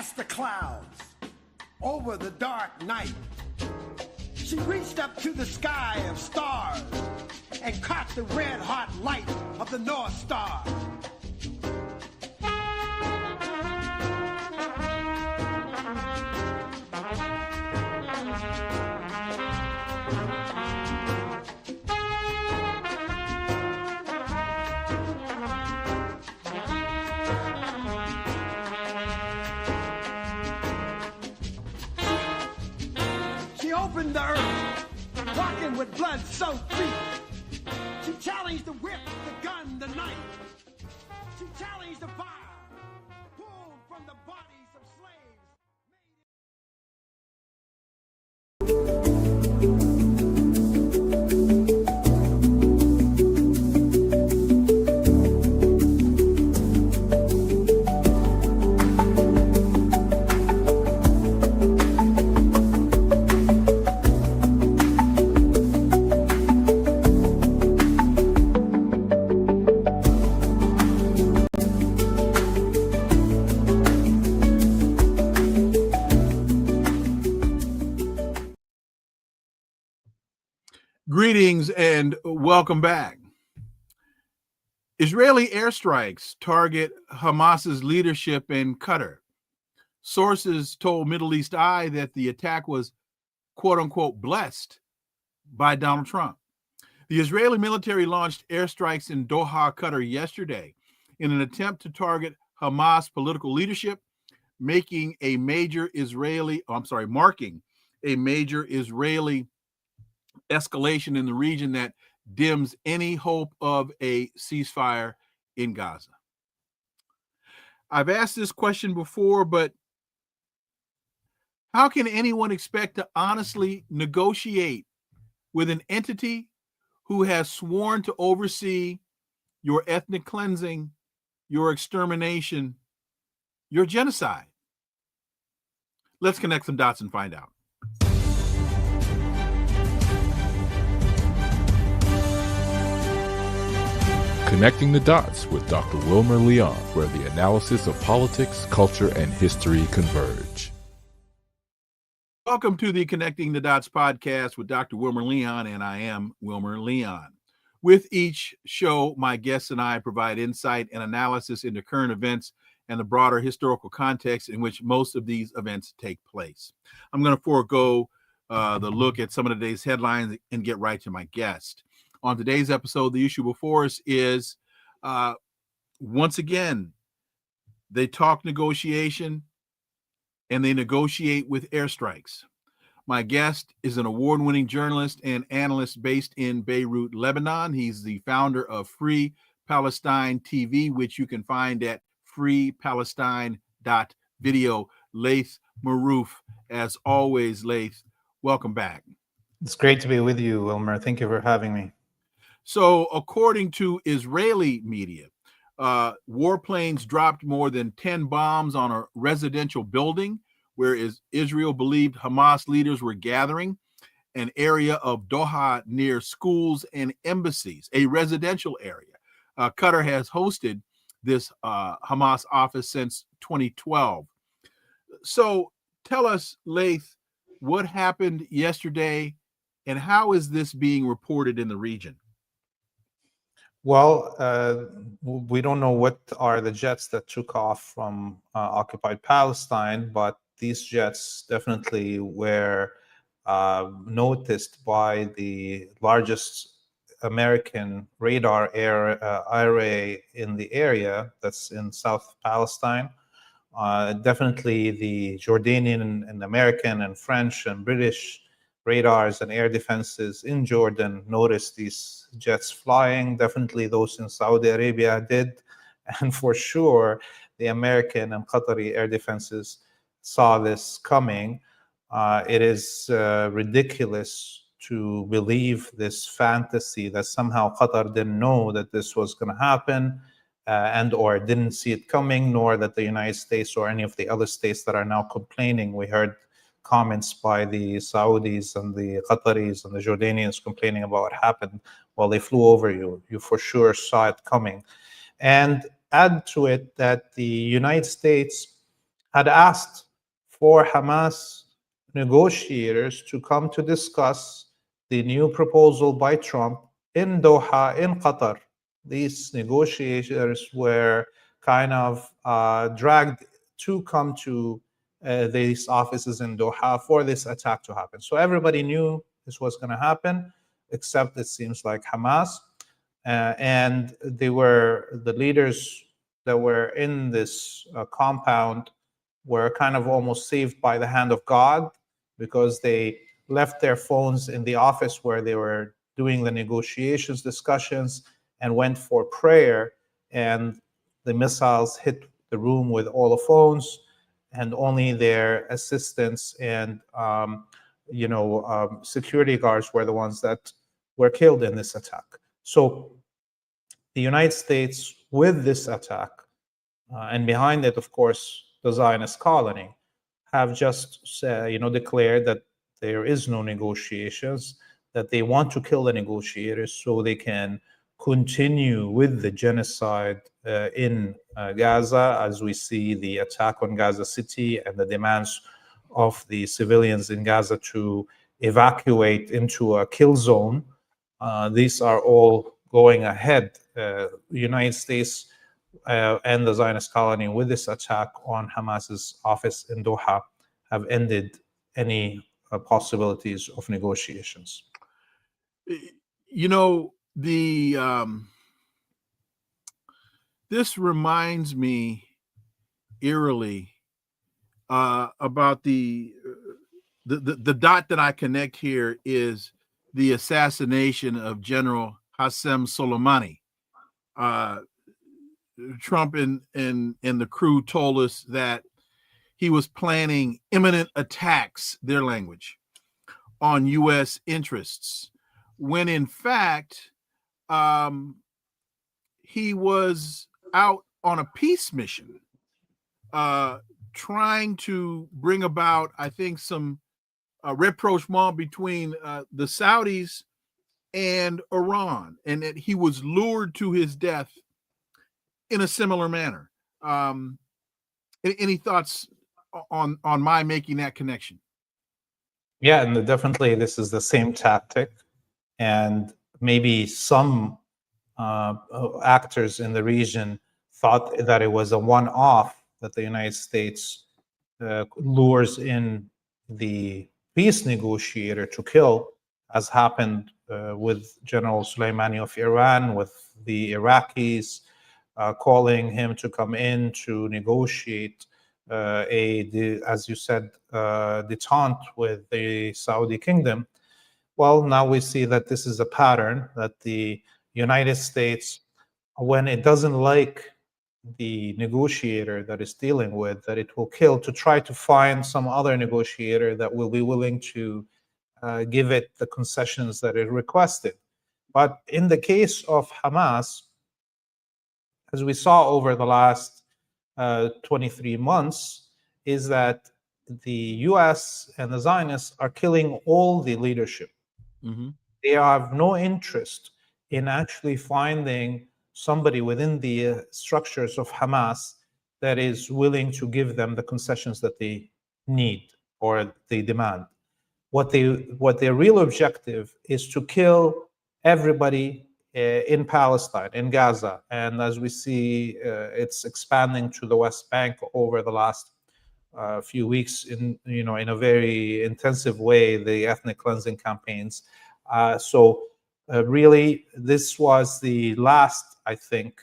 past the clouds, over the dark night. She reached up to the sky of stars and caught the red-hot light of the North Star. Opened the earth, walking with blood-soaked feet. She challenged the whip, the gun, the knife. She challenged the fire, pulled from the bodies of slaves. Greetings and welcome back. Israeli airstrikes target Hamas's leadership in Qatar. Sources told Middle East Eye that the attack was, quote unquote, blessed by Donald Trump. The Israeli military launched airstrikes in Doha, Qatar yesterday in an attempt to target Hamas political leadership, marking a major Israeli escalation in the region that dims any hope of a ceasefire in Gaza. I've asked this question before, but how can anyone expect to honestly negotiate with an entity who has sworn to oversee your ethnic cleansing, your extermination, your genocide? Let's connect some dots and find out. Connecting the Dots with Dr. Wilmer Leon, where the analysis of politics, culture, and history converge. Welcome to the Connecting the Dots podcast with Dr. Wilmer Leon, and I am Wilmer Leon. With each show, my guests and I provide insight and analysis into current events and the broader historical context in which most of these events take place. I'm going to forego the look at some of today's headlines and get right to my guest. On today's episode, the issue before us is, once again, they talk negotiation and they negotiate with airstrikes. My guest is an award-winning journalist and analyst based in Beirut, Lebanon. He's the founder of Free Palestine TV, which you can find at freepalestine.video. Laith Marouf, as always, Laith, welcome back. It's great to be with you, Wilmer. Thank you for having me. So, according to Israeli media, warplanes dropped more than 10 bombs on a residential building where Israel believed Hamas leaders were gathering, an area of Doha near schools and embassies, a residential area. Qatar has hosted this Hamas office since 2012. So, tell us, Laith, what happened yesterday and how is this being reported in the region? Well, we don't know what are the jets that took off from occupied Palestine, but these jets definitely were noticed by the largest American radar array in the area that's in South Palestine. Definitely the Jordanian and American and French and British radars and air defenses in Jordan noticed these jets flying. Definitely those in Saudi Arabia did. And for sure, the American and Qatari air defenses saw this coming. It is ridiculous to believe this fantasy that somehow Qatar didn't know that this was going to happen and or didn't see it coming, nor that the United States or any of the other states that are now complaining. We heard comments by the Saudis and the Qataris and the Jordanians complaining about what happened while they flew over you. You for sure saw it coming. And add to it that the United States had asked for Hamas negotiators to come to discuss the new proposal by Trump in Doha, in Qatar. These negotiators were kind of dragged to come to these offices in Doha for this attack to happen. So everybody knew this was going to happen, except it seems like Hamas. And they were the leaders that were in this compound were kind of almost saved by the hand of God, because they left their phones in the office where they were doing the negotiations, discussions, and went for prayer. And the missiles hit the room with all the phones, and only their assistants and security guards were the ones that were killed in this attack. So the United States, with this attack, and behind it, of course, the Zionist colony, have just declared that there is no negotiations, that they want to kill the negotiators so they can continue with the genocide in Gaza, as we see the attack on Gaza City and the demands of the civilians in Gaza to evacuate into a kill zone. These are all going ahead. The United States and the Zionist colony, with this attack on Hamas's office in Doha, have ended any possibilities of negotiations. This reminds me eerily about the dot that I connect here is the assassination of General Qasem Soleimani. Trump and the crew told us that he was planning imminent attacks, their language, on U.S. interests, when in fact he was out on a peace mission, trying to bring about, I think, some rapprochement between the Saudis and Iran, and that he was lured to his death in a similar manner. Any thoughts on my making that connection? Yeah, and definitely this is the same tactic, and maybe some actors in the region thought that it was a one-off, that the United States lures in the peace negotiator to kill, as happened with General Soleimani of Iran, with the Iraqis calling him to come in to negotiate as you said, detente with the Saudi kingdom. Well, now we see that this is a pattern, that the United States, when it doesn't like the negotiator that is dealing with, that it will kill to try to find some other negotiator that will be willing to give it the concessions that it requested. But in the case of Hamas, as we saw over the last 23 months, is that the US and the Zionists are killing all the leadership. Mm-hmm. They have no interest in actually finding somebody within the structures of Hamas that is willing to give them the concessions that they need or they demand. What their real objective is to kill everybody in Palestine, in Gaza, and as we see, it's expanding to the West Bank over the last few weeks in a very intensive way, the ethnic cleansing campaigns. So really, this was the last, I think,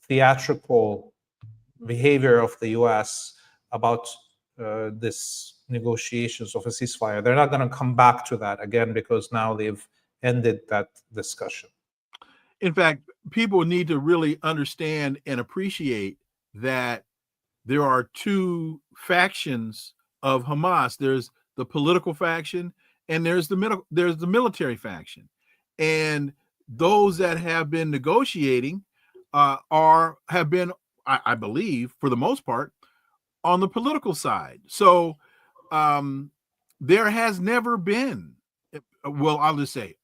theatrical behavior of the U.S. about this negotiations of a ceasefire. They're not going to come back to that again, because now they've ended that discussion. In fact, people need to really understand and appreciate that there are two factions of Hamas. There's the political faction and there's the military faction. And those that have been negotiating have been, I believe, for the most part, on the political side. So there has never been, well, I'll just say,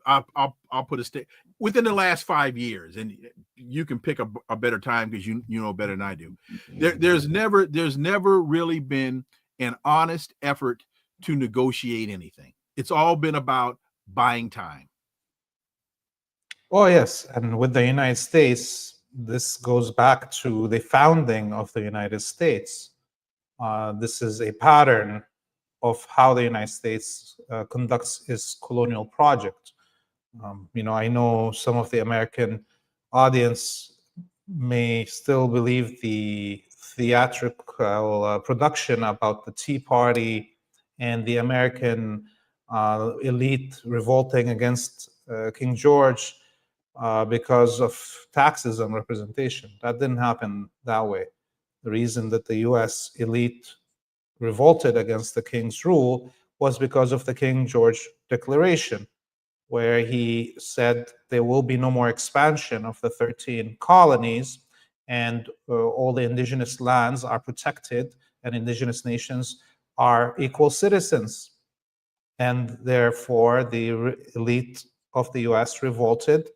I'll put a within the last 5 years, and you can pick a better time because you know better than I do. There's never really been an honest effort to negotiate anything. It's all been about buying time. Oh, yes. And with the United States, this goes back to the founding of the United States. This is a pattern of how the United States conducts its colonial project. I know some of the American audience may still believe the theatrical production about the Tea Party and the American elite revolting against King George because of taxes and representation. That didn't happen that way. The reason that the US elite revolted against the king's rule was because of the King George Declaration, where he said there will be no more expansion of the 13 colonies, and all the indigenous lands are protected, and indigenous nations are equal citizens. And therefore, the elite of the US revolted,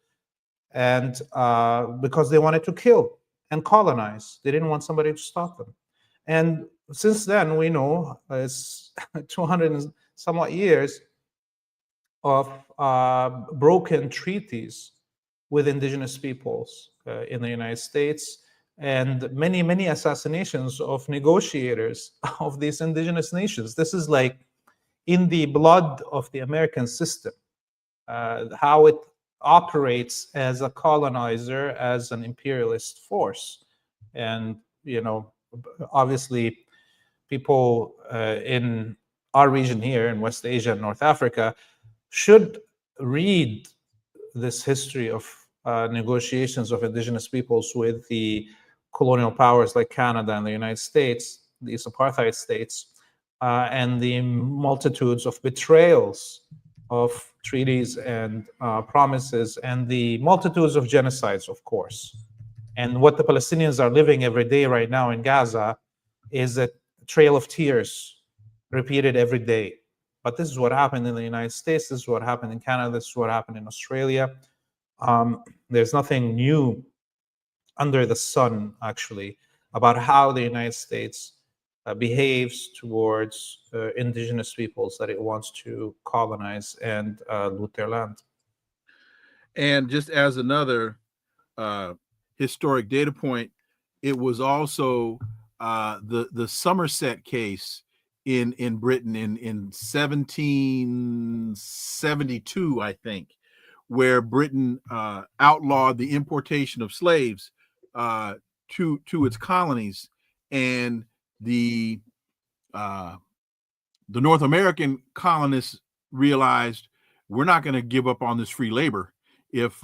and because they wanted to kill and colonize. They didn't want somebody to stop them. And since then, we know it's 200 and somewhat years of broken treaties with indigenous peoples in the United States, and many, many assassinations of negotiators of these indigenous nations. This is like in the blood of the American system, how it operates as a colonizer, as an imperialist force. And, obviously, people in our region here in West Asia and North Africa should read this history of negotiations of indigenous peoples with the colonial powers like Canada and the United States, these apartheid states, and the multitudes of betrayals of treaties and promises, and the multitudes of genocides, of course. And what the Palestinians are living every day right now in Gaza is a trail of tears repeated every day. But this is what happened in the United States. This is what happened in Canada. This is what happened in Australia. There's nothing new under the sun, actually, about how the United States behaves towards indigenous peoples that it wants to colonize and loot their land. And just as another historic data point, it was also the Somerset case in Britain in 1772, I think, where Britain outlawed the importation of slaves to its colonies, and the North American colonists realized we're not going to give up on this free labor if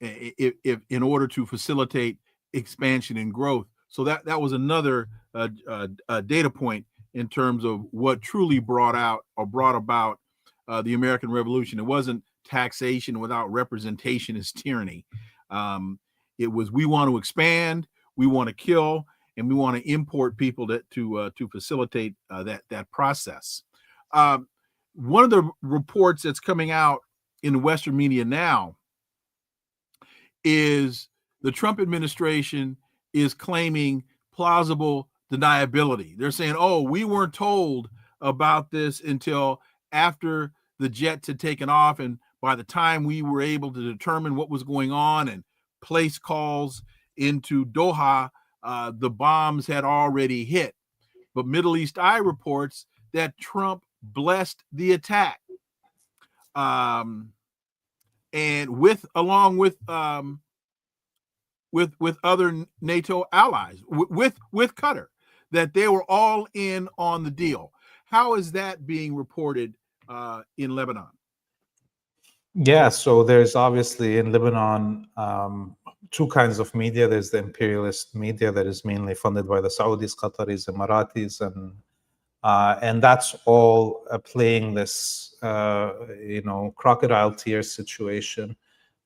in order to facilitate expansion and growth. So that was another data point in terms of what truly brought about the American Revolution. It wasn't taxation without representation is tyranny. It was, we want to expand, we want to kill, and we want to import people to facilitate that process. One of the reports that's coming out in the Western media now is the Trump administration is claiming plausible deniability. They're saying, oh, we weren't told about this until after the jets had taken off, and by the time we were able to determine what was going on and place calls into Doha, the bombs had already hit. But Middle East Eye reports that Trump blessed the attack, and along with other NATO allies, with Qatar, that they were all in on the deal. How is that being reported in Lebanon? Yeah, so there's obviously in Lebanon two kinds of media. There's the imperialist media that is mainly funded by the Saudis, Qataris, Emiratis, and that's all playing this crocodile tears situation,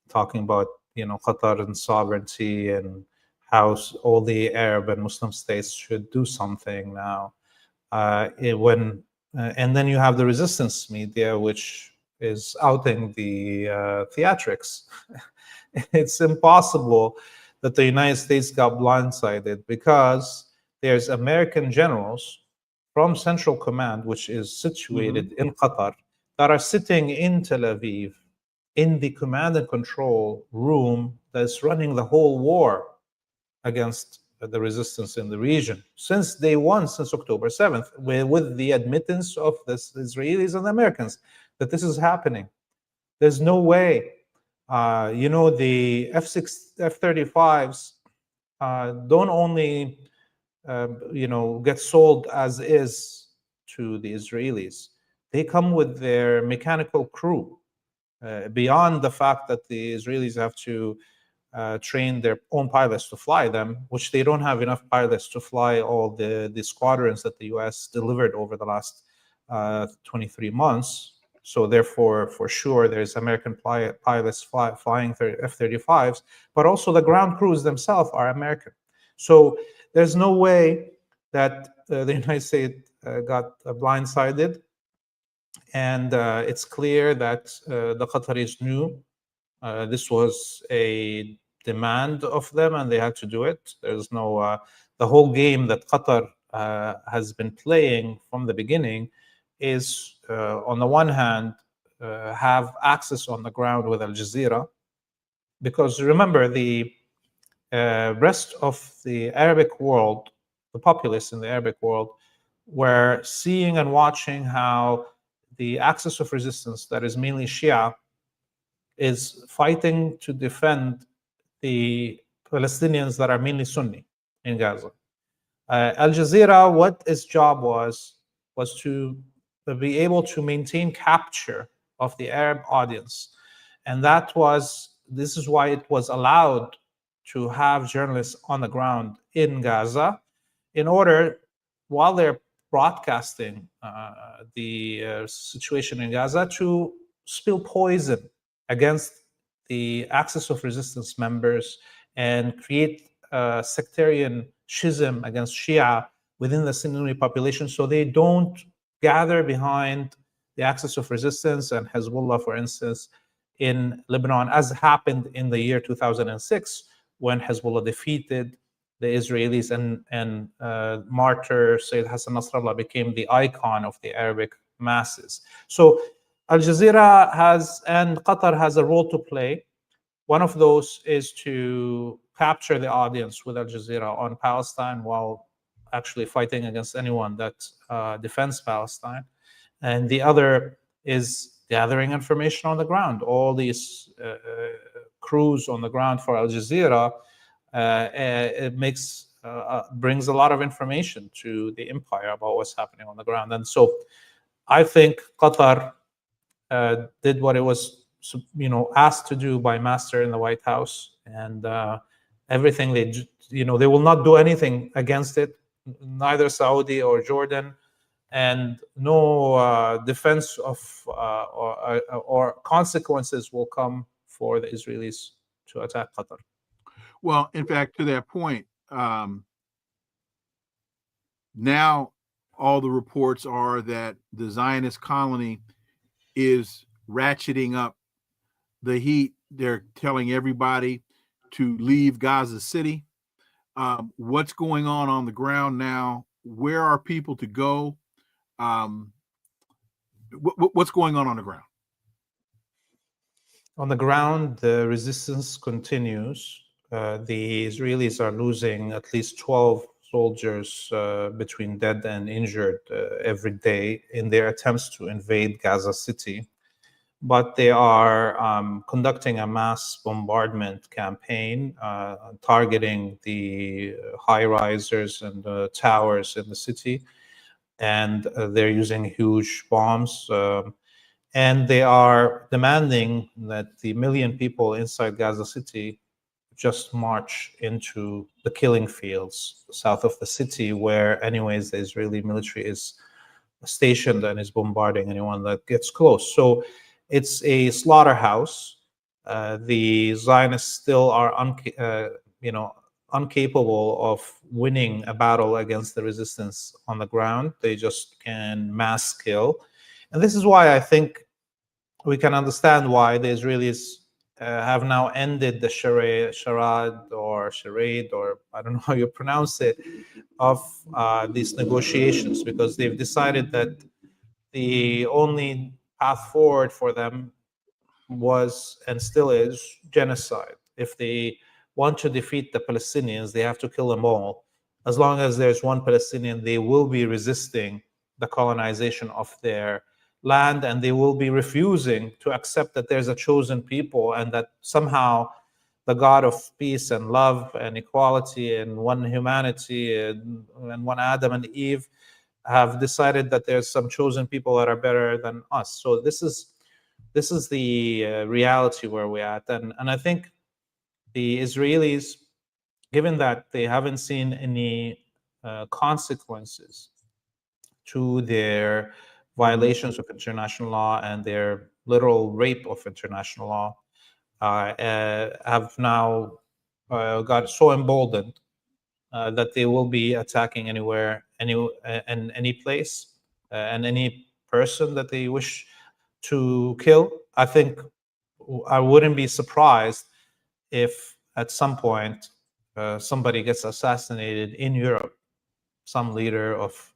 talking about Qatar and sovereignty and how all the Arab and Muslim states should do something now. And then you have the resistance media, which is outing the theatrics. It's impossible that the United States got blindsided, because there's American generals from Central Command, which is situated in Qatar, that are sitting in Tel Aviv in the command and control room that's running the whole war against the resistance in the region since day one, since October 7th, with the admittance of the Israelis and the Americans that this is happening. There's no way. The F-35s don't only get sold as is to the Israelis. They come with their mechanical crew. Beyond the fact that the Israelis have to train their own pilots to fly them, which they don't have enough pilots to fly all the squadrons that the U.S. delivered over the last 23 months. So therefore, for sure, there's American pilots flying F-35s, but also the ground crews themselves are American. So there's no way that the United States got blindsided. And it's clear that the Qataris knew this was a demand of them, and they had to do it. There's no the whole game that Qatar has been playing from the beginning is, on the one hand, have access on the ground with Al Jazeera, because remember, the rest of the Arabic world, the populace in the Arabic world, were seeing and watching how the axis of resistance, that is mainly Shia, is fighting to defend the Palestinians that are mainly Sunni in Gaza. Al Jazeera, what its job was to be able to maintain capture of the Arab audience. And this is why it was allowed to have journalists on the ground in Gaza, in order, while they're broadcasting the situation in Gaza, to spill poison against the axis of resistance members and create sectarian schism against Shia within the Sunni population, so they don't gather behind the axis of resistance and Hezbollah, for instance, in Lebanon, as happened in the year 2006, when Hezbollah defeated the Israelis and martyr Sayyid Hassan Nasrallah became the icon of the Arabic masses. So Al Jazeera and Qatar has a role to play. One of those is to capture the audience with Al Jazeera on Palestine, while actually fighting against anyone that defends Palestine. And the other is gathering information on the ground. All these crews on the ground for Al Jazeera, it brings a lot of information to the empire about what's happening on the ground. And so I think Qatar did what it was asked to do by Master in the White House, and everything they will not do anything against it, neither Saudi or Jordan, and no defense of or consequences will come for the Israelis to attack Qatar. Well, in fact, to that point, now all the reports are that the Zionist colony is ratcheting up the heat. They're telling everybody to leave Gaza City. What's going on the ground now? Where are people to go? What's going on the ground? On the ground, the resistance continues. The Israelis are losing at least 12 soldiers between dead and injured every day in their attempts to invade Gaza City. But they are conducting a mass bombardment campaign, targeting the high-risers and the towers in the city. And they're using huge bombs. And they are demanding that the million people inside Gaza City just march into the killing fields south of the city, where anyways the Israeli military is stationed and is bombarding anyone that gets close. So it's a slaughterhouse. The Zionists still are incapable of winning a battle against the resistance on the ground. They just can mass kill. And this is why I think we can understand why the Israelis have now ended the charade, or I don't know how you pronounce it, of these negotiations, because they've decided that the only path forward for them was and still is genocide. If they want to defeat the Palestinians, they have to kill them all. As long as there's one Palestinian, they will be resisting the colonization of their land, and they will be refusing to accept that there's a chosen people and that somehow the God of peace and love and equality and one humanity and one Adam and Eve have decided that there's some chosen people that are better than us. So this is the reality where we're at. And I think the Israelis, given that they haven't seen any consequences to their violations of international law and their literal rape of international law, have now got so emboldened that they will be attacking anywhere, any place, and any person that they wish to kill. I think I wouldn't be surprised if at some point somebody gets assassinated in Europe, some leader of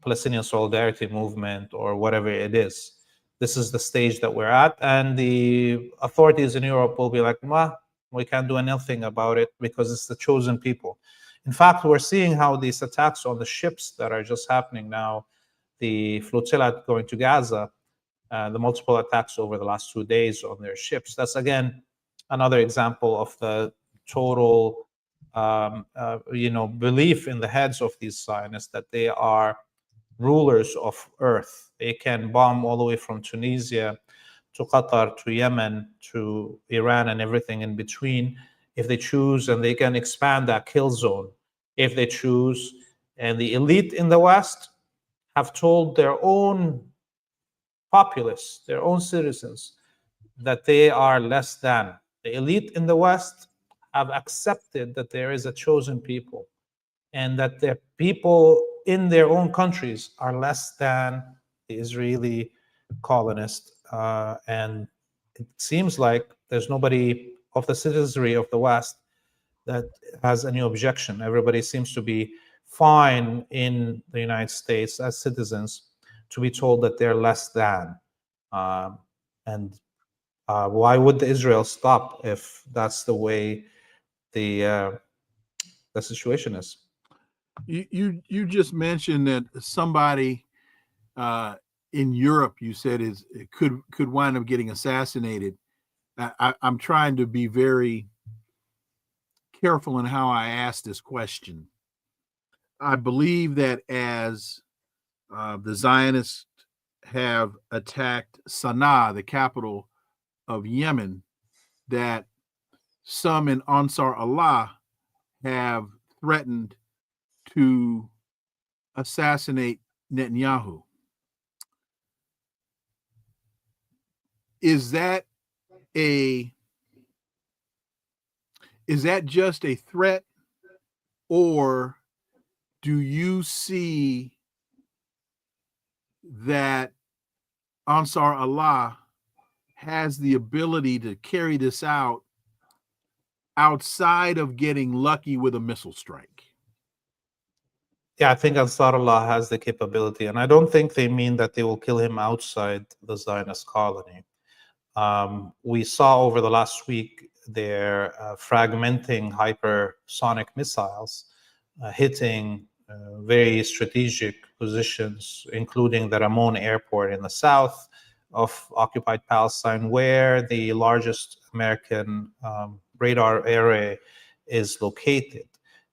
Palestinian solidarity movement or whatever it is. This is the stage that we're at, and the authorities in Europe will be like, well, we can't do anything about it because it's the chosen people. In fact, we're seeing how these attacks on the ships that are just happening now, the flotilla going to Gaza, the multiple attacks over the last 2 days on their ships. That's, again, another example of the total belief in the heads of these Zionists that they are rulers of earth. They can bomb all the way from Tunisia to Qatar to Yemen to Iran and everything in between if they choose, and they can expand that kill zone if they choose. And the elite in the West have told their own populace, their own citizens, that they are less than. The elite in the West have accepted that there is a chosen people and that the people in their own countries are less than the Israeli colonists. And it seems like there's nobody of the citizenry of the West that has any objection. Everybody seems to be fine in the United States as citizens to be told that they're less than. And why would Israel stop if that's the way the situation is? You just mentioned that somebody in Europe, you said, could wind up getting assassinated. I'm trying to be very careful in how I ask this question. I believe that as the Zionists have attacked Sana'a, the capital of Yemen, that some in Ansar Allah have threatened to assassinate Netanyahu. Is that just a threat, or do you see that Ansar Allah has the ability to carry this out outside of getting lucky with a missile strike? Yeah, I think Ansar Allah has the capability, and I don't think they mean that they will kill him outside the Zionist colony. We saw over the last week their fragmenting hypersonic missiles hitting very strategic positions, including the Ramon airport in the south of occupied Palestine, where the largest American radar array is located.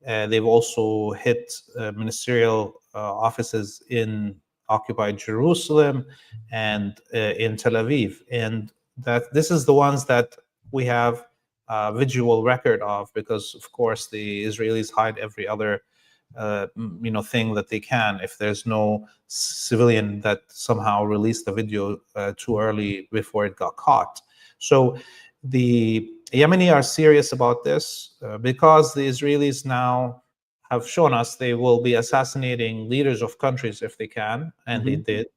They've also hit ministerial offices in occupied Jerusalem and in Tel Aviv. And that this is the ones that we have visual record of, because of course the Israelis hide every other thing that they can if there's no civilian that somehow released the video too early before it got caught. So the Yemeni are serious about this because the Israelis now have shown us they will be assassinating leaders of countries if they can, and they did.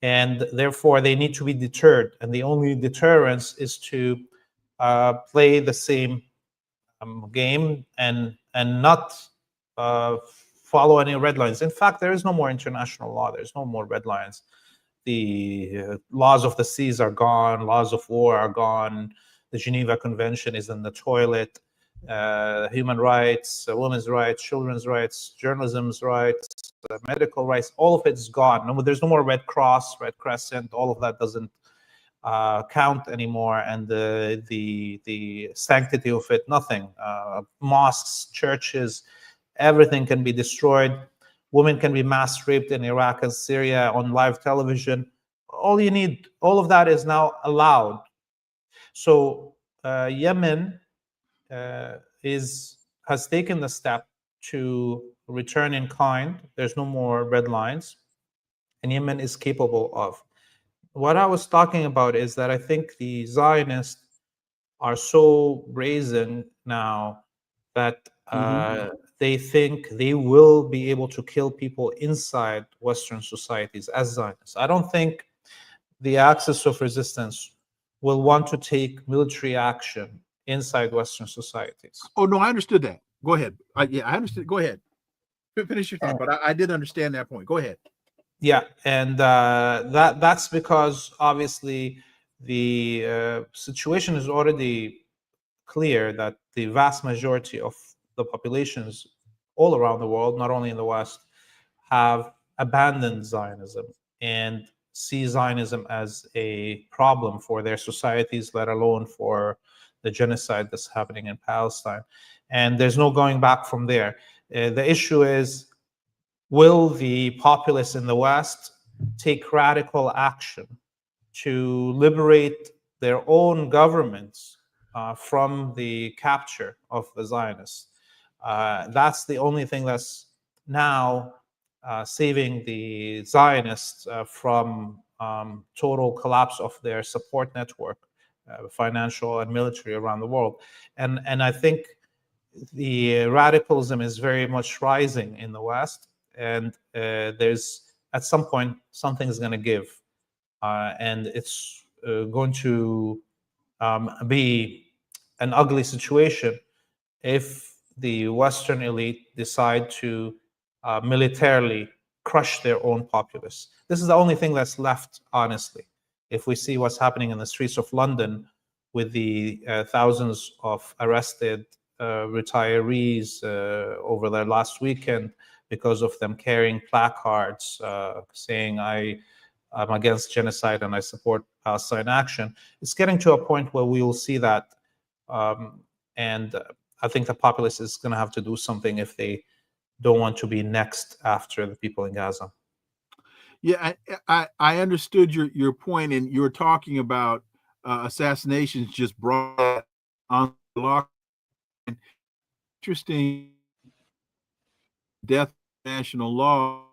and therefore they need to be deterred. And the only deterrence is to play the same game and not follow any red lines. In fact, there is no more international law. There's no more red lines. The laws of the seas are gone. Laws of war are gone. The Geneva Convention is in the toilet. Human rights, women's rights, children's rights, journalism's rights, medical rights, all of it's gone. No, there's no more Red Cross, Red Crescent. All of that doesn't count anymore, and the sanctity of it, nothing. Mosques, churches, everything can be destroyed. Women can be mass raped in Iraq and Syria on live television. All you need, all of that is now allowed. So Yemen has taken the step to return in kind. There's no more red lines, and Yemen is capable of. What I was talking about is that I think the Zionists are so brazen now that they think they will be able to kill people inside Western societies as Zionists. I don't think the axis of resistance will want to take military action inside Western societies. Oh, no, I understood that. Go ahead. I understood. Go ahead. Finish your thought, but I did understand that point. Go ahead. Yeah, and that's because obviously the situation is already clear that the vast majority of the populations all around the world, not only in the West, have abandoned Zionism and see Zionism as a problem for their societies, let alone for the genocide that's happening in Palestine. And there's no going back from there. The issue is, will the populace in the West take radical action to liberate their own governments from the capture of the Zionists? That's the only thing that's now saving the Zionists from total collapse of their support network, financial and military, around the world. And I think the radicalism is very much rising in the West, and there's, at some point, something's going to give, and it's going to be an ugly situation if the Western elite decide to militarily crush their own populace. This is the only thing that's left, honestly. If we see what's happening in the streets of London with the thousands of arrested retirees over their last weekend because of them carrying placards saying, I'm against genocide and I support Palestine action, it's getting to a point where we will see that. And I think the populace is going to have to do something if they don't want to be next after the people in Gaza. Yeah, I understood your point, and you were talking about assassinations just brought on the law. Interesting, death national law.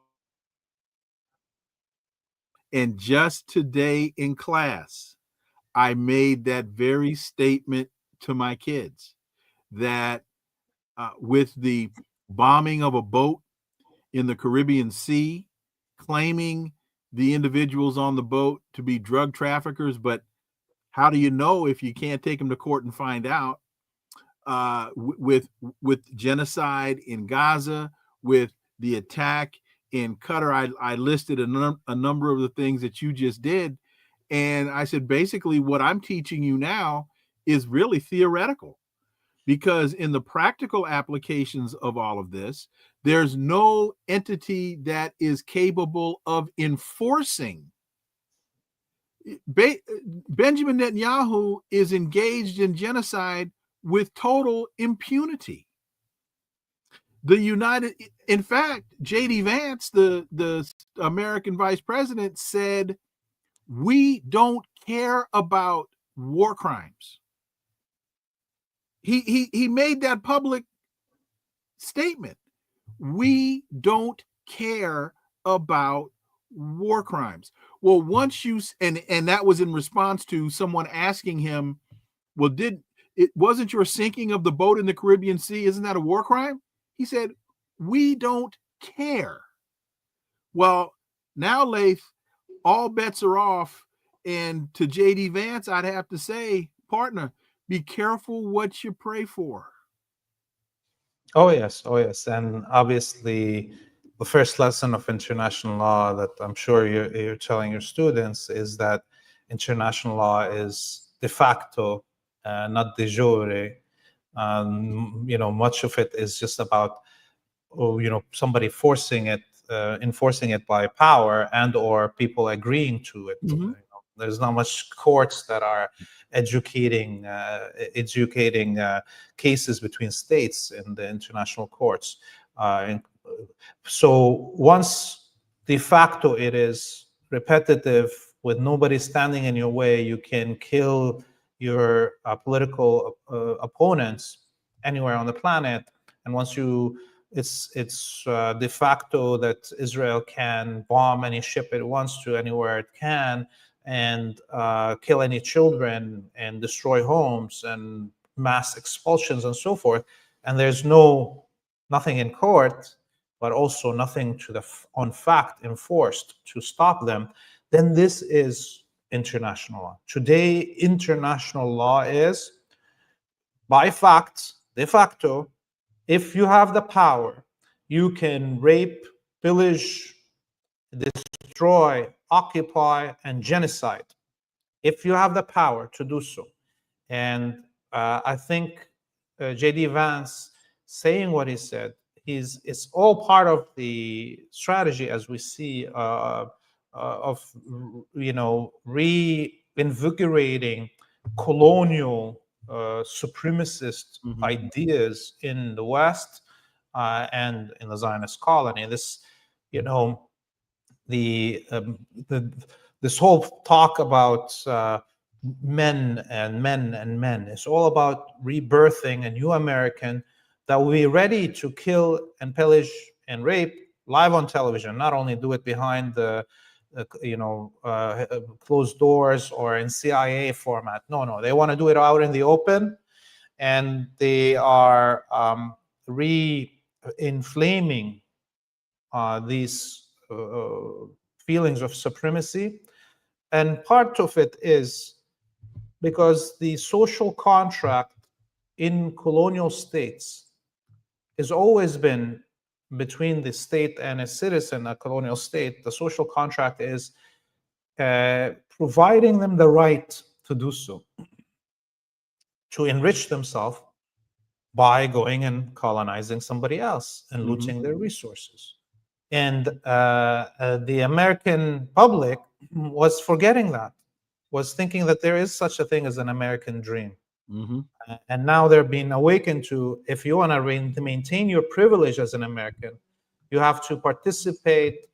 And just today in class, I made that very statement to my kids, that with the bombing of a boat in the Caribbean Sea, claiming the individuals on the boat to be drug traffickers, but how do you know if you can't take them to court and find out? With genocide in Gaza, with the attack in Qatar, I listed a number of the things that you just did, and I said, basically what I'm teaching you now is really theoretical, because in the practical applications of all of this, there's no entity that is capable of enforcing. Benjamin Netanyahu is engaged in genocide with total impunity. In fact, J.D. Vance, the American vice president, said, we don't care about war crimes. He made that public statement. We don't care about war crimes. Well, once you, and that was in response to someone asking him, well, wasn't your sinking of the boat in the Caribbean Sea, isn't that a war crime? He said, we don't care. Well, now, Laith, all bets are off. And to J.D. Vance, I'd have to say, partner, be careful what you pray for. Oh yes, and obviously, the first lesson of international law that I'm sure you're telling your students is that international law is de facto, not de jure. Much of it is just about, somebody forcing it, enforcing it by power, and or people agreeing to it. There's not much courts that are educating cases between states in the international courts. So once de facto it is repetitive with nobody standing in your way, you can kill your political opponents anywhere on the planet. And once it's de facto that Israel can bomb any ship it wants to anywhere it can, and kill any children and destroy homes and mass expulsions and so forth. And there's nothing in court, but also nothing on fact enforced to stop them. Then this is international law. Today, international law is by fact, de facto, if you have the power, you can rape, pillage, destroy, occupy, and genocide, if you have the power to do so. And I think J.D. Vance saying what he said, it's all part of the strategy, as we see, of reinvigorating colonial supremacist ideas in the West and in the Zionist colony. This, this whole talk about men and men and men, it's all about rebirthing a new American that will be ready to kill and pillage and rape live on television, not only do it behind the closed doors or in CIA format. No, they want to do it out in the open, and they are re-inflaming these feelings of supremacy. And part of it is because the social contract in colonial states has always been between the state and a citizen. A colonial state, the social contract is providing them the right to do so, to enrich themselves by going and colonizing somebody else and looting their resources. And the American public was forgetting that, was thinking that there is such a thing as an American dream. And now they're being awakened to, if you want to maintain your privilege as an American, you have to participate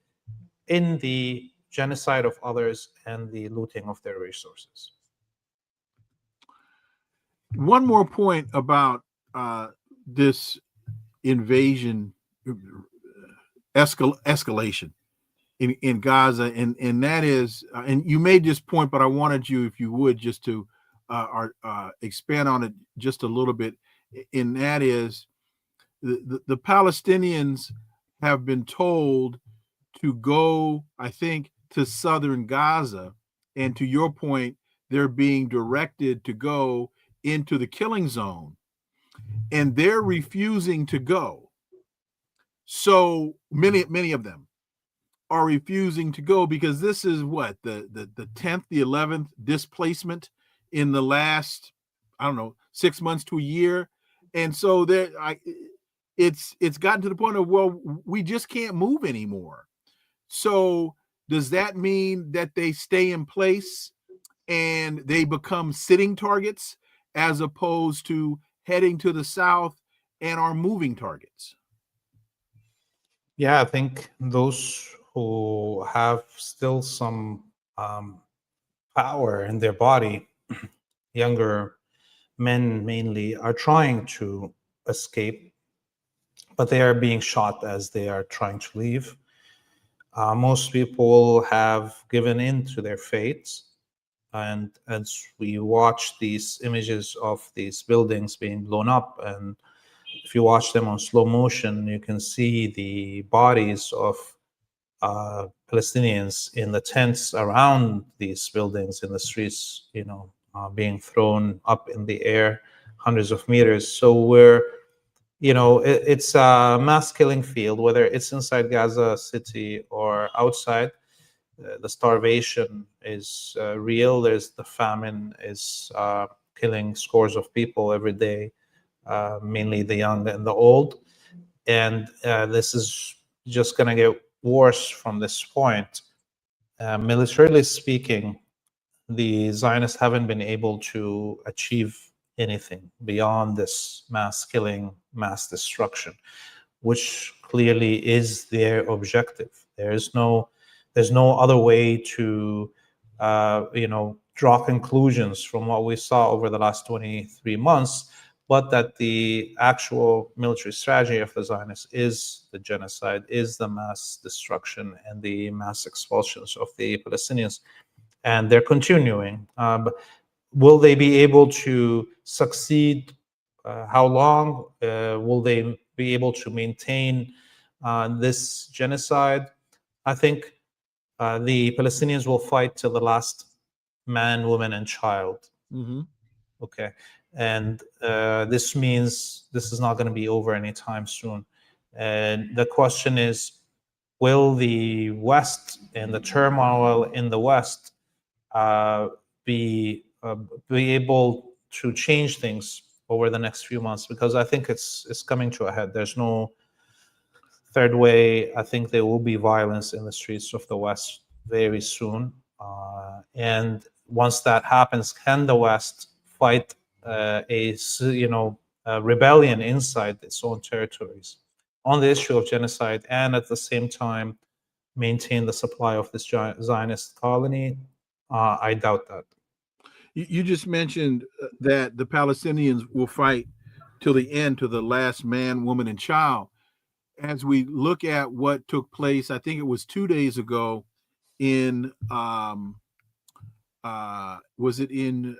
in the genocide of others and the looting of their resources. One more point about this invasion, escalation in Gaza, and that is, and you made this point, but I wanted you, if you would, just to expand on it just a little bit. And that is, the Palestinians have been told to go, I think, to southern Gaza, and to your point, they're being directed to go into the killing zone, and they're refusing to go. So many of them are refusing to go because this is what, the 10th, the 11th displacement in the last, 6 months to a year. And so it's gotten to the point of, well, we just can't move anymore. So does that mean that they stay in place and they become sitting targets as opposed to heading to the south and are moving targets? Yeah, I think those who have still some power in their body, younger men mainly, are trying to escape, but they are being shot as they are trying to leave. Most people have given in to their fates. And as we watch these images of these buildings being blown up, and if you watch them on slow motion, you can see the bodies of Palestinians in the tents around these buildings, in the streets, being thrown up in the air hundreds of meters. So it's a mass killing field, whether it's inside Gaza City or outside. The starvation is real. There's the famine is killing scores of people every day, mainly the young and the old. And this is just going to get worse from this point. Militarily speaking, the Zionists haven't been able to achieve anything beyond this mass killing, mass destruction, which clearly is their objective. There's no other way to draw conclusions from what we saw over the last 23 months, but that the actual military strategy of the Zionists is the genocide, is the mass destruction and the mass expulsions of the Palestinians. And they're continuing. But will they be able to succeed? How long? Will they be able to maintain this genocide? I think the Palestinians will fight till the last man, woman, and child. Mm-hmm. Okay. And this means this is not going to be over anytime soon. And the question is, will the West and the turmoil in the West be able to change things over the next few months? Because I think it's coming to a head. There's no third way. I think there will be violence in the streets of the West very soon. And once that happens, can the West fight a rebellion inside its own territories on the issue of genocide, and at the same time maintain the supply of this Zionist colony? I doubt that. You just mentioned that the Palestinians will fight till the end, to the last man, woman, and child. As we look at what took place, I think it was 2 days ago in was it in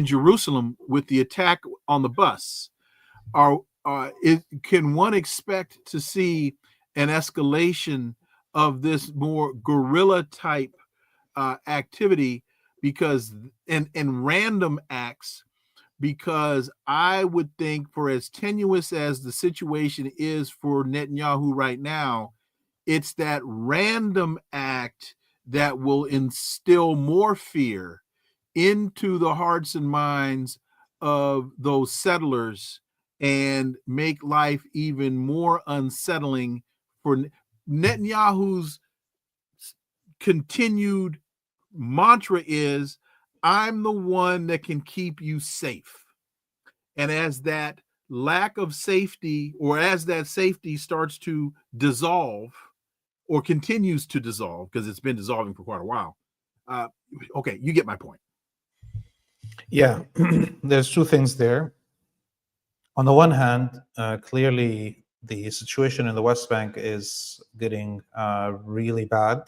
Jerusalem with the attack on the bus? Can one expect to see an escalation of this more guerrilla type activity because and random acts? Because I would think, for as tenuous as the situation is for Netanyahu right now, it's that random act that will instill more fear into the hearts and minds of those settlers and make life even more unsettling for Netanyahu's continued mantra is, I'm the one that can keep you safe. And as that lack of safety, or as that safety starts to dissolve or continues to dissolve, because it's been dissolving for quite a while. Okay, you get my point. Yeah, there's two things there. On the one hand, clearly the situation in the West Bank is getting really bad.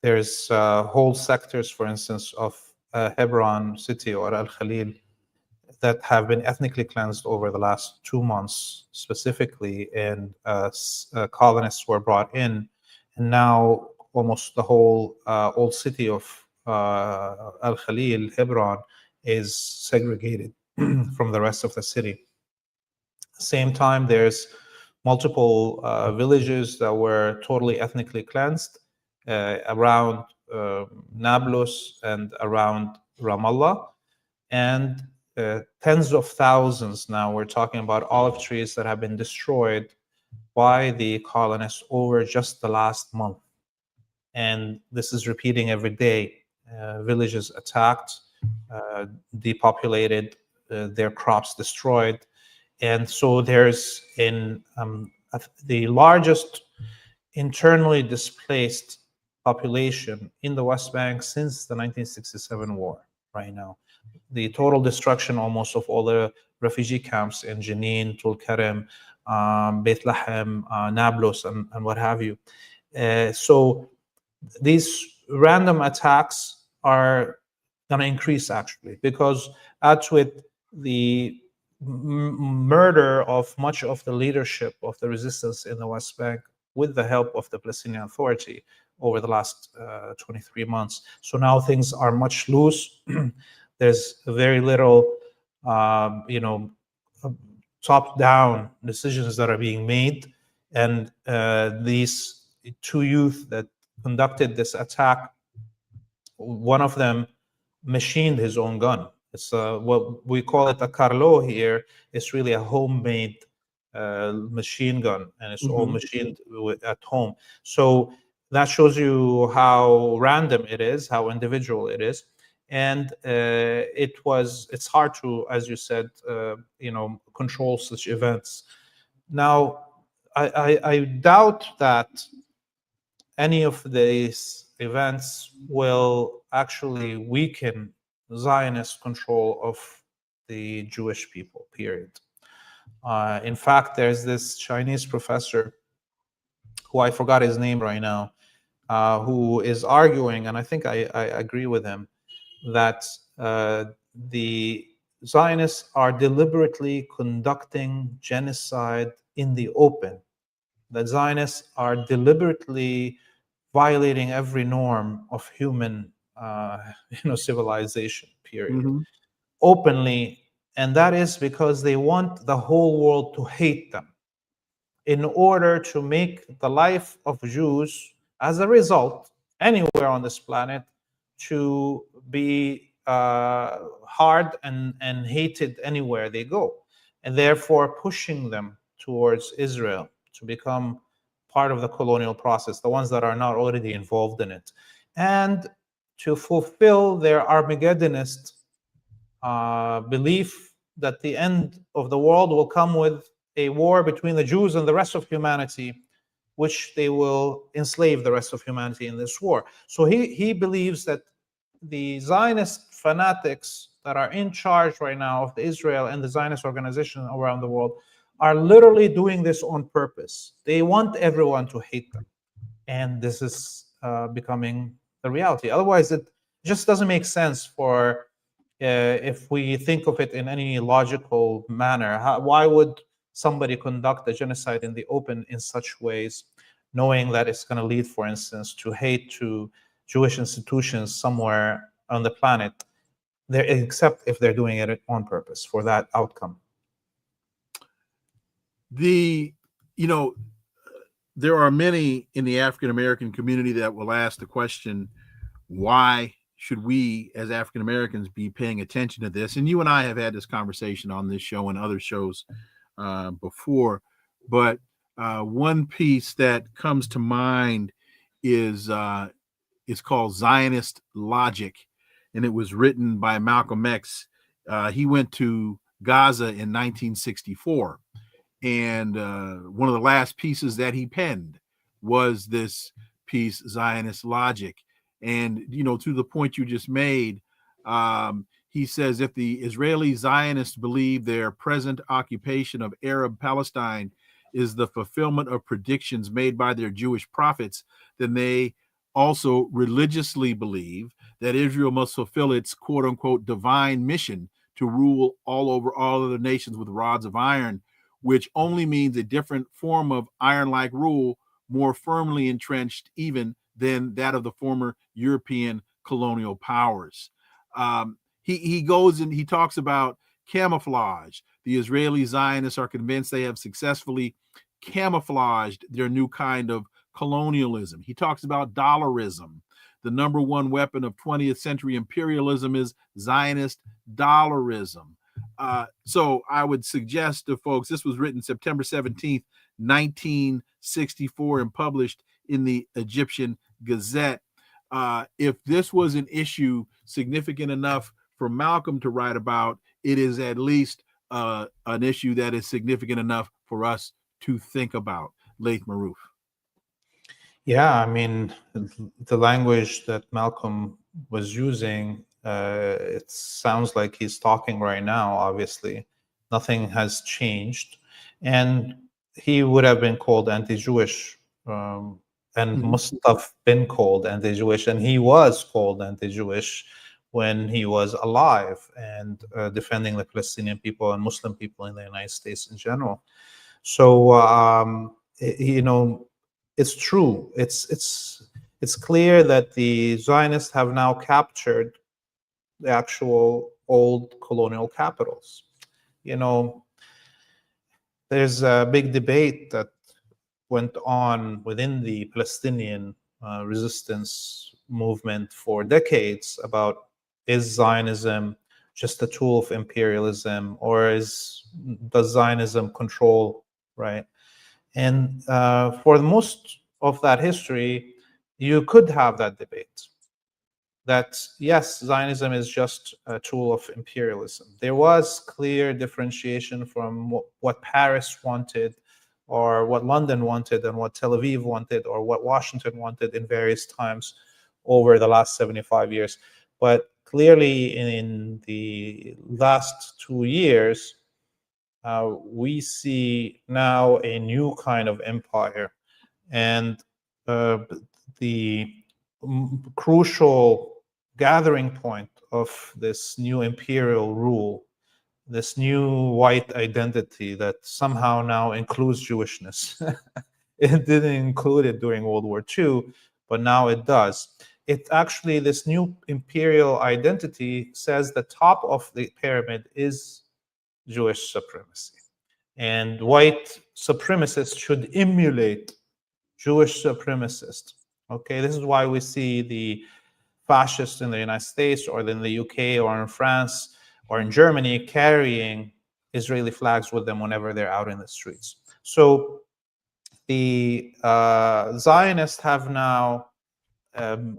There's whole sectors, for instance, of Hebron city or Al-Khalil that have been ethnically cleansed over the last 2 months specifically, and colonists were brought in, and now almost the whole old city of Al-Khalil, Hebron, is segregated from the rest of the city. Same time, there's multiple villages that were totally ethnically cleansed around Nablus and around Ramallah, and tens of thousands now, we're talking about olive trees that have been destroyed by the colonists over just the last month. And this is repeating every day. Villages attacked, depopulated, their crops destroyed. And so there's the largest internally displaced population in the West Bank since the 1967 war right now. The total destruction almost of all the refugee camps in Jenin, Tul Karim, Beit Lahem, Nablus, and what have you. So these random attacks are going to increase, actually, because add to it the murder of much of the leadership of the resistance in the West Bank with the help of the Palestinian Authority over the last 23 months. So now things are much loose. There's very little, top-down decisions that are being made. And these two youth that conducted this attack, one of them machined his own gun. It's what we call it a Carlo here. It's really a homemade machine gun, and it's all machined at home. So that shows you how random it is, how individual it is. And it's hard to, as you said, control such events. Now, I doubt that any of these events will actually weaken Zionist control of the Jewish people, period. In fact, there's this Chinese professor, who I forgot his name right now, who is arguing, and I think I agree with him, that the Zionists are deliberately conducting genocide in the open. That Zionists are deliberately violating every norm of human, civilization, period, openly. And that is because they want the whole world to hate them in order to make the life of Jews, as a result, anywhere on this planet, to be hard and hated anywhere they go, and therefore pushing them towards Israel to become part of the colonial process, the ones that are not already involved in it, and to fulfill their Armageddonist belief that the end of the world will come with a war between the Jews and the rest of humanity, which they will enslave the rest of humanity in this war. So he believes that the Zionist fanatics that are in charge right now of Israel and the Zionist organization around the world are literally doing this on purpose. They want everyone to hate them. And this is becoming the reality. Otherwise, it just doesn't make sense for, if we think of it in any logical manner, why would somebody conduct a genocide in the open in such ways, knowing that it's going to lead, for instance, to hate to Jewish institutions somewhere on the planet, except if they're doing it on purpose for that outcome? There are many in the African American community that will ask the question, why should we as African Americans be paying attention to this? And you and I have had this conversation on this show and other shows before, but one piece that comes to mind is called Zionist Logic, and it was written by Malcolm X. He went to Gaza in 1964, and one of the last pieces that he penned was this piece, Zionist Logic. And, to the point you just made, he says, if the Israeli Zionists believe their present occupation of Arab Palestine is the fulfillment of predictions made by their Jewish prophets, then they also religiously believe that Israel must fulfill its quote unquote divine mission to rule all over all other nations with rods of iron, which only means a different form of iron-like rule, more firmly entrenched even than that of the former European colonial powers. He goes and he talks about camouflage. The Israeli Zionists are convinced they have successfully camouflaged their new kind of colonialism. He talks about dollarism. The number one weapon of 20th century imperialism is Zionist dollarism. So I would suggest to folks, this was written September 17th, 1964, and published in the Egyptian Gazette. If this was an issue significant enough for Malcolm to write about, it is at least an issue that is significant enough for us to think about. Laith Marouf. Yeah, I mean, the language that Malcolm was using, it sounds like he's talking right now, obviously. Nothing has changed. And he would have been called anti-Jewish, and must have been called anti-Jewish, and he was called anti-Jewish when he was alive and defending the Palestinian people and Muslim people in the United States in general. So, it's true. It's clear that the Zionists have now captured the actual old colonial capitals. You know, there's a big debate that went on within the Palestinian resistance movement for decades about, is Zionism just a tool of imperialism, or does Zionism control, right? And for most of that history, you could have that debate. That yes, Zionism is just a tool of imperialism. There was clear differentiation from what Paris wanted, or what London wanted, and what Tel Aviv wanted, or what Washington wanted in various times over the last 75 years. But clearly in the last 2 years, we see now a new kind of empire. And the crucial gathering point of this new imperial rule, this new white identity that somehow now includes Jewishness. It didn't include it during World War II, but now it does. It actually, this new imperial identity says the top of the pyramid is Jewish supremacy. And white supremacists should emulate Jewish supremacists. Okay, this is why we see the fascists in the United States, or in the UK, or in France, or in Germany carrying Israeli flags with them whenever they're out in the streets. So the Zionists have now, and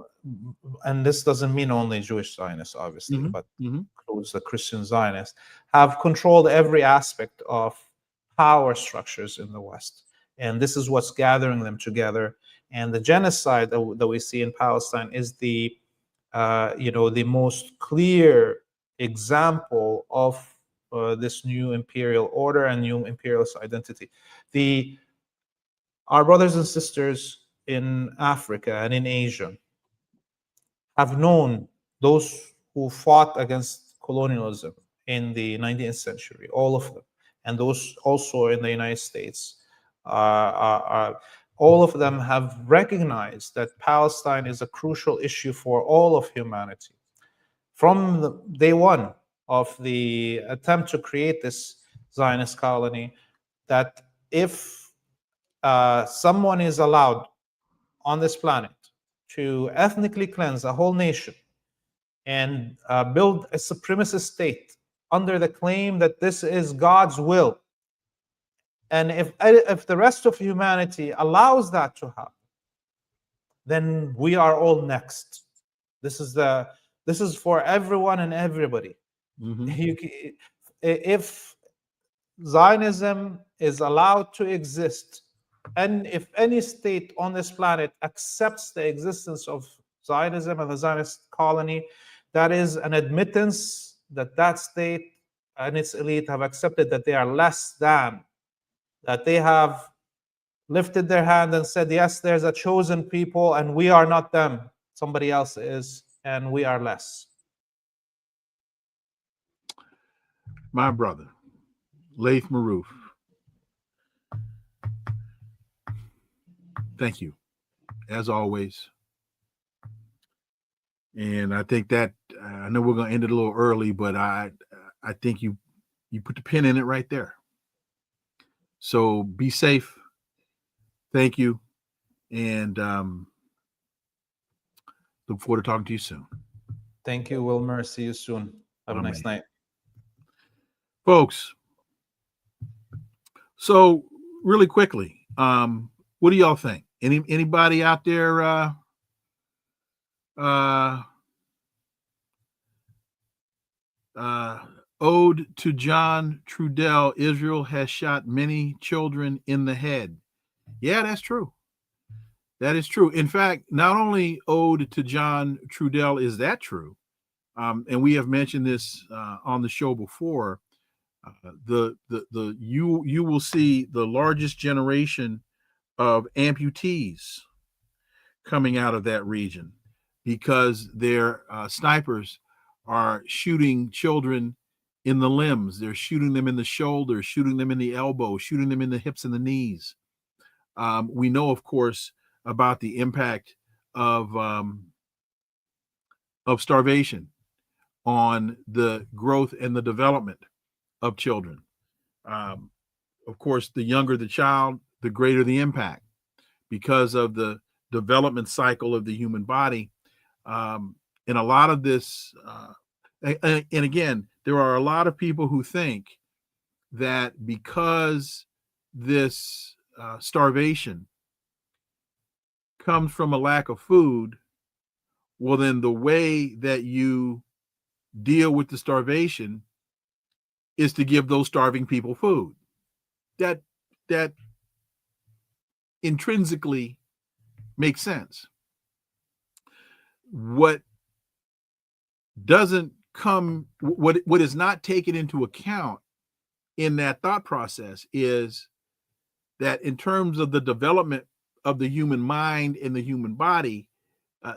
this doesn't mean only Jewish Zionists, obviously, but includes the Christian Zionists, have controlled every aspect of power structures in the West. And this is what's gathering them together. And the genocide that we see in Palestine is the the most clear example of this new imperial order and new imperialist identity. Our brothers and sisters in Africa and in Asia have known those who fought against colonialism in the 19th century, all of them, and those also in the United States. All of them have recognized that Palestine is a crucial issue for all of humanity. From the day one of the attempt to create this Zionist colony, that if someone is allowed on this planet to ethnically cleanse a whole nation and build a supremacist state under the claim that this is God's will, and if the rest of humanity allows that to happen, then we are all next. This is for everyone and everybody. If Zionism is allowed to exist, and if any state on this planet accepts the existence of Zionism and the Zionist colony, that is an admittance that that state and its elite have accepted that they are less than, that they have lifted their hand and said, yes, there's a chosen people and we are not them. Somebody else is, and we are less. My brother, Laith Marouf, thank you, as always. And I think that, I know we're going to end it a little early, but I think you put the pin in it right there. So be safe. Thank you. And look forward to talking to you soon. Thank you, Wilmer. See you soon. Have a nice night. Folks, so really quickly, what do y'all think? Anybody out there ode to John Trudell, Israel has shot many children in the head. Yeah, that's true. That is true. In fact, not only ode to John Trudell is that true, and we have mentioned this on the show before. You will see the largest generation of amputees coming out of that region because their snipers are shooting children in the limbs. They're shooting them in the shoulder, shooting them in the elbow, shooting them in the hips and the knees. We know, of course, about the impact of starvation on the growth and the development of children. Of course, the younger the child, the greater the impact because of the development cycle of the human body. And a lot of this, and again, there are a lot of people who think that because this starvation comes from a lack of food, well, then the way that you deal with the starvation is to give those starving people food. That intrinsically makes sense. What doesn't come, what is not taken into account in that thought process is that in terms of the development of the human mind and the human body,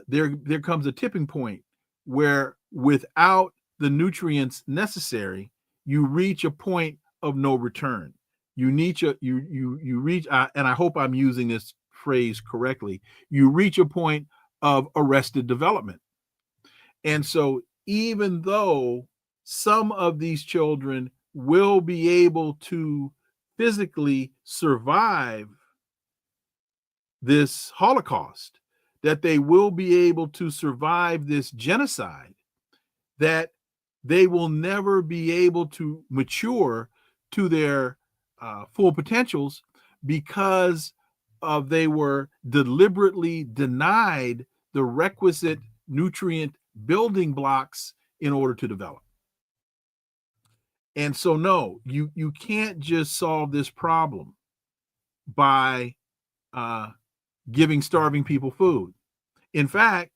there comes a tipping point where without the nutrients necessary, you reach a point of no return. You reach, and I hope I'm using this phrase correctly, you reach a point of arrested development. And so even though some of these children will be able to physically survive this Holocaust, that they will be able to survive this genocide, that they will never be able to mature to their full potentials because they were deliberately denied the requisite nutrient building blocks in order to develop. And so, no, you can't just solve this problem by giving starving people food. In fact,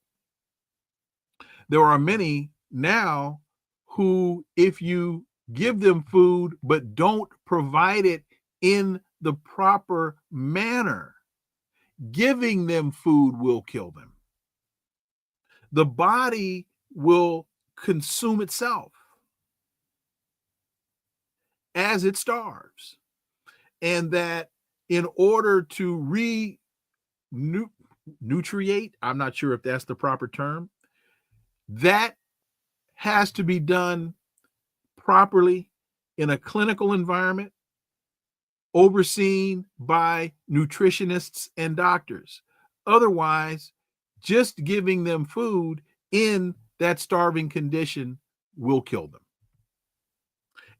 there are many now who, if you give them food but don't provide it in the proper manner, giving them food will kill them. The body will consume itself as it starves. And that in order to nutriate, I'm not sure if that's the proper term, that has to be done properly in a clinical environment, overseen by nutritionists and doctors. Otherwise, just giving them food in that starving condition will kill them.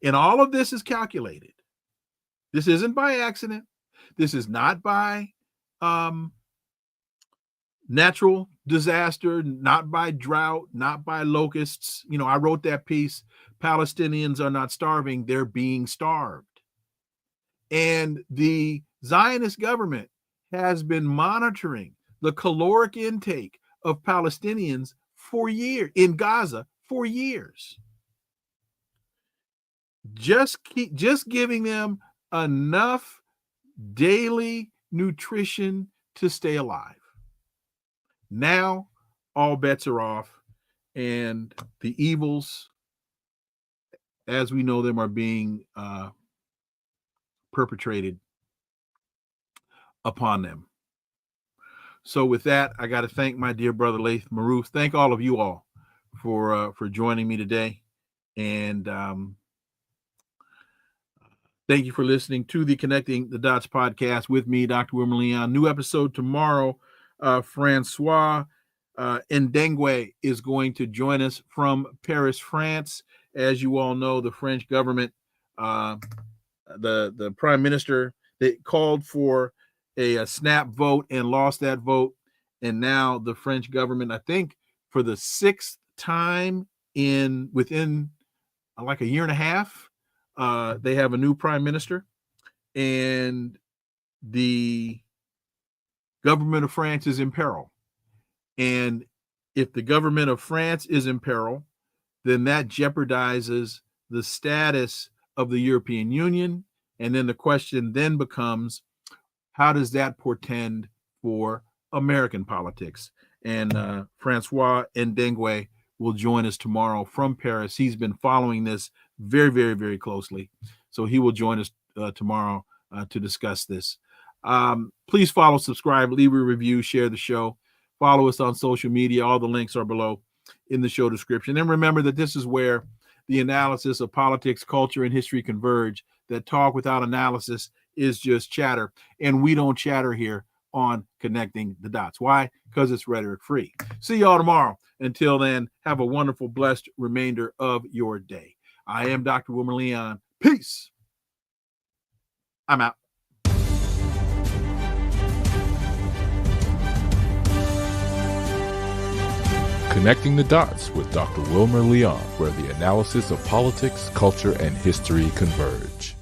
And all of this is calculated. This isn't by accident. This is not by natural disaster, not by drought, not by locusts. You know, I wrote that piece, Palestinians are not starving, they're being starved. And the Zionist government has been monitoring the caloric intake of Palestinians for years in Gaza for years. Just giving them enough daily nutrition to stay alive. Now all bets are off, and the evils, as we know them, are being perpetrated upon them. So with that, I got to thank my dear brother Laith Marouf. Thank all of you all for joining me today, and thank you for listening to the Connecting the Dots podcast with me, Dr. Wilmer Leon. New episode tomorrow. Francois Ndengwe is going to join us from Paris, France. As you all know, the French government, the prime minister, they called for a snap vote and lost that vote. And now the French government, I think for the sixth time within like a year and a half, they have a new prime minister, and the government of France is in peril. And if the government of France is in peril, then that jeopardizes the status of the European Union. And then the question then becomes, how does that portend for American politics? And Francois Ndengwe will join us tomorrow from Paris. He's been following this very, very, very closely. So he will join us tomorrow to discuss this. Please follow, subscribe, leave a review, share the show. Follow us on social media. All the links are below in the show description. And remember that this is where the analysis of politics, culture, and history converge. That talk without analysis is just chatter. And we don't chatter here on Connecting the Dots. Why? Because it's rhetoric free. See y'all tomorrow. Until then, have a wonderful, blessed remainder of your day. I am Dr. Wilmer Leon. Peace. I'm out. Connecting the Dots with Dr. Wilmer Leon, where the analysis of politics, culture, and history converge.